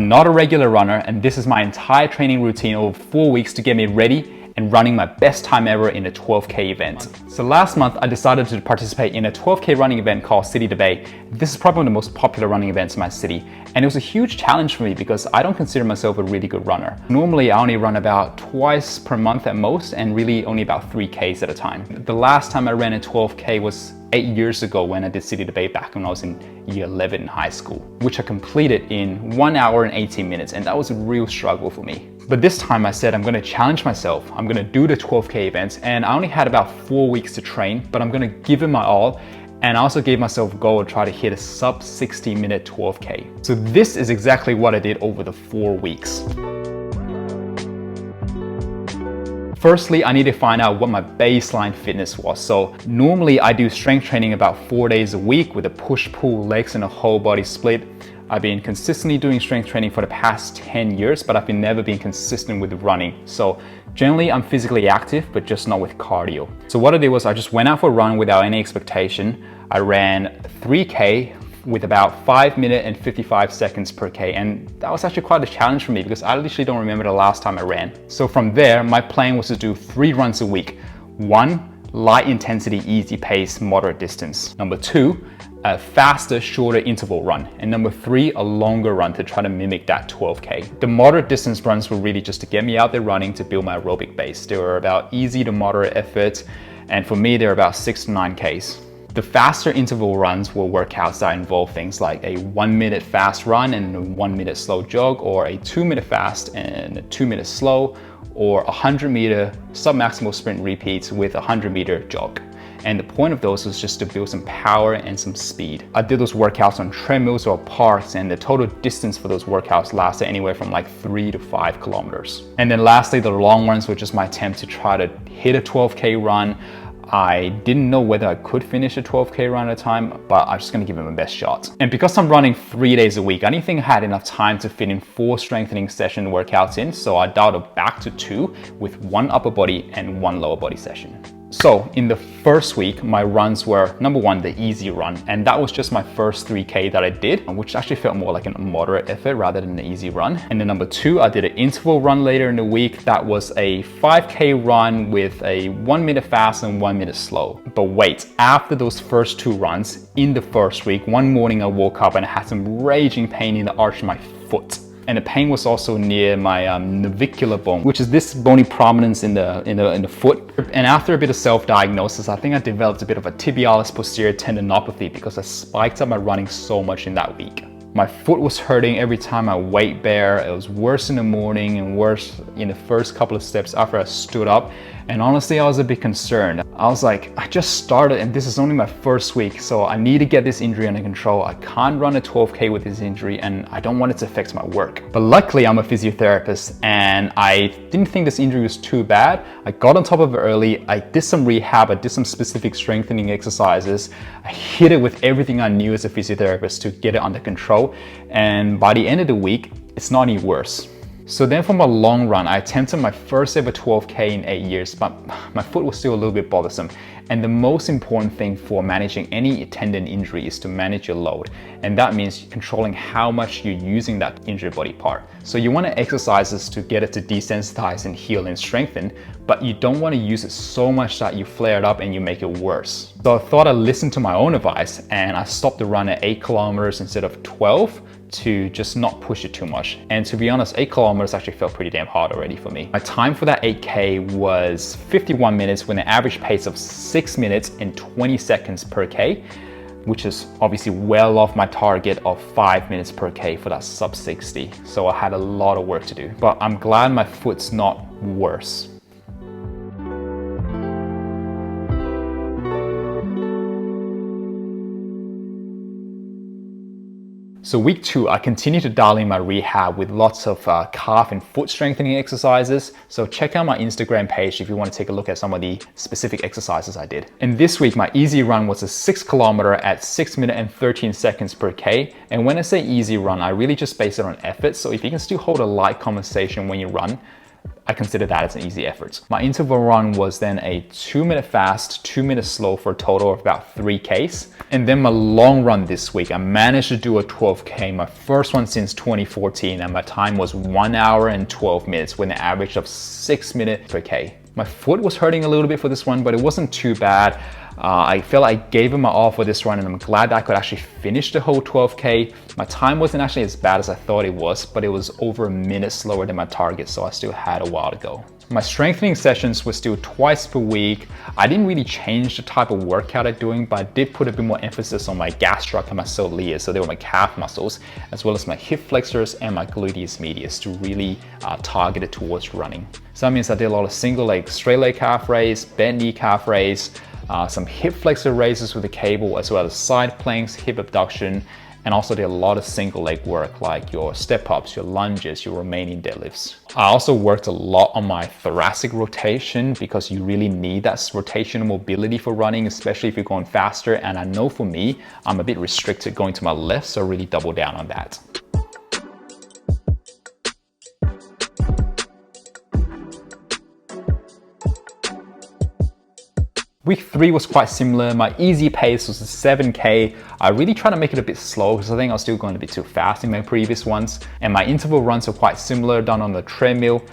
I'm not a regular runner, and this is my entire training routine over 4 weeks to get me ready and running my best time ever in a 12K event. So last month, I decided to participate in a 12K running event called City to Bay. This is probably one of the most popular running events in my city. And it was a huge challenge for me because I don't consider myself a really good runner. Normally, I only run about twice per month at most, and really only about 3Ks at a time. The last time I ran a 12K was 8 years ago when I did City to Bay back when I was in year 11 in high school, which I completed in 1 hour and 18 minutes. And that was a real struggle for me. But this time I said, I'm gonna challenge myself. I'm gonna do the 12K event, and I only had about 4 weeks to train, but I'm gonna give it my all. And I also gave myself a goal to try to hit a sub 60-minute 12K. So this is exactly what I did over the 4 weeks. Firstly, I need to find out what my baseline fitness was. So normally I do strength training about 4 days a week with a push-pull legs and a whole body split. I've been consistently doing strength training for the past 10 years, but I've never been consistent with running. So generally I'm physically active, but just not with cardio. So what I did was I just went out for a run without any expectation. I ran 3K with about 5 minutes and 55 seconds per K. And that was actually quite a challenge for me because I literally don't remember the last time I ran. So from there, my plan was to do 3 runs a week. 1, light intensity, easy pace, moderate distance. Number 2, a faster, shorter interval run. And number 3, a longer run to try to mimic that 12K. The moderate distance runs were really just to get me out there running to build my aerobic base. They were about easy to moderate effort. And for me, they're about 6 to 9Ks. The faster interval runs were workouts that involve things like a 1 minute fast run and a 1 minute slow jog, or a 2 minute fast and a 2 minute slow, or 100 meter sub-maximal sprint repeats with a 100 meter jog. And the point of those was just to build some power and some speed. I did those workouts on treadmills or parks, and the total distance for those workouts lasted anywhere from like 3 to 5 kilometers. And then lastly, the long runs were just my attempt to try to hit a 12K run. I didn't know whether I could finish a 12K run at a time, but I'm just gonna give it my best shot. And because I'm running 3 days a week, I didn't think I had enough time to fit in 4 strengthening session workouts in, so I dialed it back to 2 with 1 upper body and 1 lower body session. So in the first week, my runs were number 1, the easy run. And that was just my first 3K that I did, which actually felt more like a moderate effort rather than an easy run. And then number 2, I did an interval run later in the week. That was a 5K run with a 1 minute fast and 1 minute slow. But wait, after those first 2 runs in the first week, one morning I woke up and I had some raging pain in the arch of my foot. And the pain was also near my navicular bone, which is this bony prominence in the foot. And after a bit of self-diagnosis, I think I developed a bit of a tibialis posterior tendinopathy because I spiked up my running so much in that week. My foot was hurting every time I weight bear. It was worse in the morning and worse in the first couple of steps after I stood up. And honestly, I was a bit concerned. I was like, I just started and this is only my first week, so I need to get this injury under control. I can't run a 12K with this injury and I don't want it to affect my work. But luckily, I'm a physiotherapist and I didn't think this injury was too bad. I got on top of it early. I did some rehab. I did some specific strengthening exercises. I hit it with everything I knew as a physiotherapist to get it under control. And by the end of the week, it's not any worse. So then for my long run, I attempted my first ever 12K in 8 years, but my foot was still a little bit bothersome. And the most important thing for managing any tendon injury is to manage your load. And that means controlling how much you're using that injured body part. So you want to exercises to get it to desensitize and heal and strengthen, but you don't want to use it so much that you flare it up and you make it worse. So I thought I'd listen to my own advice and I stopped the run at 8 kilometers instead of 12. To just not push it too much. And to be honest, 8 kilometers actually felt pretty damn hard already for me. My time for that 8K was 51 minutes with an average pace of 6 minutes and 20 seconds per K, which is obviously well off my target of 5 minutes per K for that sub 60. So I had a lot of work to do, but I'm glad my foot's not worse. So week 2, I continue to dial in my rehab with lots of calf and foot strengthening exercises. So check out my Instagram page if you want to take a look at some of the specific exercises I did. And this week, my easy run was a 6 kilometer at 6 minutes and 13 seconds per K. And when I say easy run, I really just base it on effort. So if you can still hold a light conversation when you run, I consider that as an easy effort. My interval run was then a 2-minute fast, 2-minute slow for a total of about 3Ks. And then my long run this week, I managed to do a 12K, my first one since 2014, and my time was 1 hour and 12 minutes with an average of 6 minutes per K. My foot was hurting a little bit for this one, but it wasn't too bad. I feel like I gave it my all for this run, and I'm glad that I could actually finish the whole 12K. My time wasn't actually as bad as I thought it was, but it was over a minute slower than my target, so I still had a while to go. My strengthening sessions were still twice per week. I didn't really change the type of workout I'm doing, but I did put a bit more emphasis on my gastroc and my soleus, so they were my calf muscles, as well as my hip flexors and my gluteus medius to really target it towards running. So that means I did a lot of single leg, straight leg calf raise, bent knee calf raise, some hip flexor raises with a cable, as well as side planks, hip abduction, and also did a lot of single leg work like your step ups, your lunges, your remaining deadlifts. I also worked a lot on my thoracic rotation because you really need that rotational mobility for running, especially if you're going faster. And I know for me, I'm a bit restricted going to my left, so I really double down on that. Week 3 was quite similar. My easy pace was a 7K. I really tried to make it a bit slow because I think I was still going a bit too fast in my previous ones. And my interval runs are quite similar, done on the treadmill.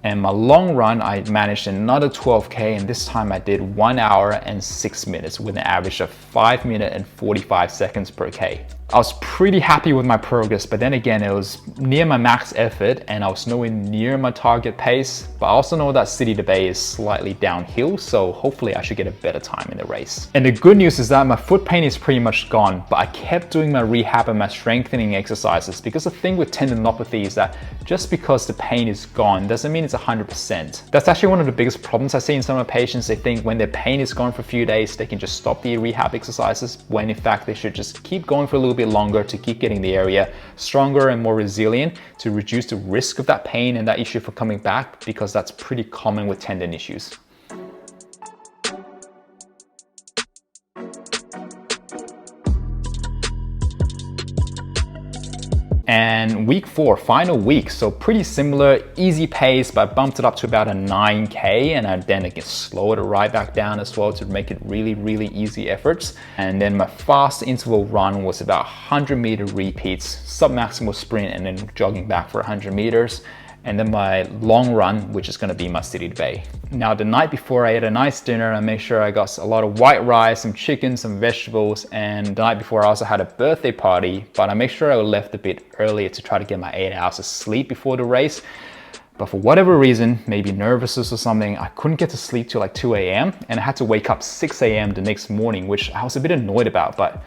And my long run, I managed another 12K, and this time I did 1 hour and 6 minutes with an average of 5 minutes and 45 seconds per K. I was pretty happy with my progress, but then again, it was near my max effort and I was nowhere near my target pace. But I also know that City to Bay is slightly downhill, so hopefully I should get a better time in the race. And the good news is that my foot pain is pretty much gone, but I kept doing my rehab and my strengthening exercises, because the thing with tendinopathy is that just because the pain is gone doesn't mean it's 100%. That's actually one of the biggest problems I see in some of my patients. They think when their pain is gone for a few days, they can just stop the rehab exercises, when in fact they should just keep going for a little bit longer to keep getting the area stronger and more resilient to reduce the risk of that pain and that issue for coming back, because that's pretty common with tendon issues. And week 4, final week, so pretty similar, easy pace, but I bumped it up to about a 9K, and I then again slowed it right back down as well to make it really easy efforts. And then my fast interval run was about 100-meter repeats, sub-maximal sprint, and then jogging back for 100 meters. And then my long run, which is going to be my City to Bay. Now, the night before, I ate a nice dinner. I made sure I got a lot of white rice, some chicken, some vegetables. And the night before, I also had a birthday party, but I made sure I left a bit earlier to try to get my 8 hours of sleep before the race. But for whatever reason, maybe nervousness or something, I couldn't get to sleep till like 2 a.m. and I had to wake up 6 a.m. the next morning, which I was a bit annoyed about, but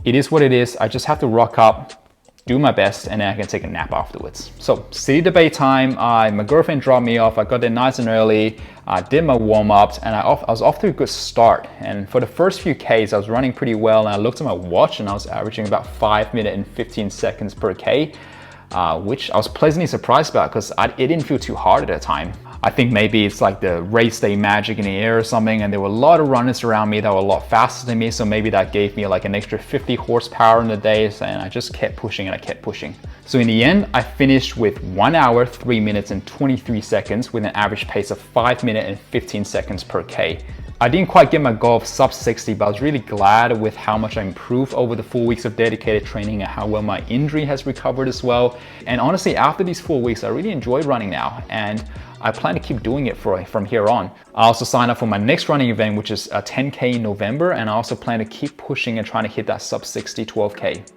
it is what it is. I just have to rock up, do my best, and then I can take a nap afterwards. So City to Bay time, my girlfriend dropped me off. I got there nice and early. I did my warm-ups, and I was off to a good start. And for the first few Ks, I was running pretty well, and I looked at my watch and I was averaging about 5 minutes and 15 seconds per K, which I was pleasantly surprised about because it didn't feel too hard at the time. I think maybe it's like the race day magic in the air or something, and there were a lot of runners around me that were a lot faster than me, so maybe that gave me like an extra 50 horsepower in the days, and I just kept pushing and I kept pushing. So in the end, I finished with 1 hour, 3 minutes and 23 seconds with an average pace of 5 minutes and 15 seconds per K. I didn't quite get my goal of sub 60, but I was really glad with how much I improved over the 4 weeks of dedicated training and how well my injury has recovered as well. And honestly, after these 4 weeks, I really enjoyed running now, and I plan to keep doing it from here on. I also signed up for my next running event, which is a 10K in November, and I also plan to keep pushing and trying to hit that sub 60 12K.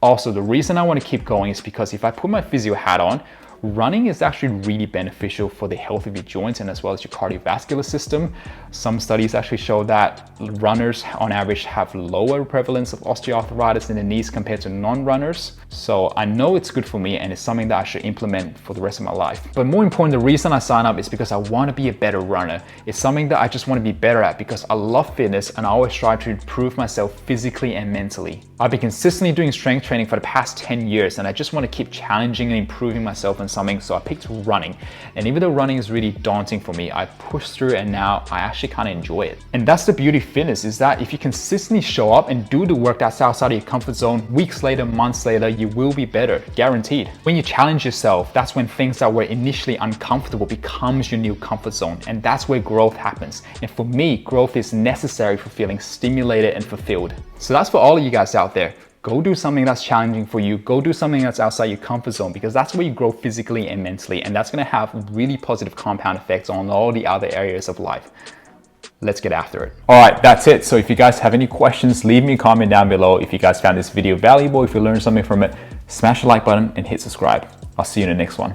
Also, the reason I want to keep going is because if I put my physio hat on, running is actually really beneficial for the health of your joints and as well as your cardiovascular system. Some studies actually show that runners on average have lower prevalence of osteoarthritis in the knees compared to non-runners. So I know it's good for me, and it's something that I should implement for the rest of my life. But more important, the reason I sign up is because I want to be a better runner. It's something that I just want to be better at because I love fitness and I always try to improve myself physically and mentally. I've been consistently doing strength training for the past 10 years, and I just want to keep challenging and improving myself and something, so I picked running. And even though running is really daunting for me, I pushed through and now I actually kind of enjoy it. And that's the beauty of fitness, is that if you consistently show up and do the work that's outside of your comfort zone, weeks later, months later, you will be better, guaranteed. When you challenge yourself, that's when things that were initially uncomfortable becomes your new comfort zone. And that's where growth happens. And for me, growth is necessary for feeling stimulated and fulfilled. So that's for all of you guys out there. Go do something that's challenging for you. Go do something that's outside your comfort zone, because that's where you grow physically and mentally. And that's going to have really positive compound effects on all the other areas of life. Let's get after it. All right, that's it. So if you guys have any questions, leave me a comment down below. If you guys found this video valuable, if you learned something from it, smash the like button and hit subscribe. I'll see you in the next one.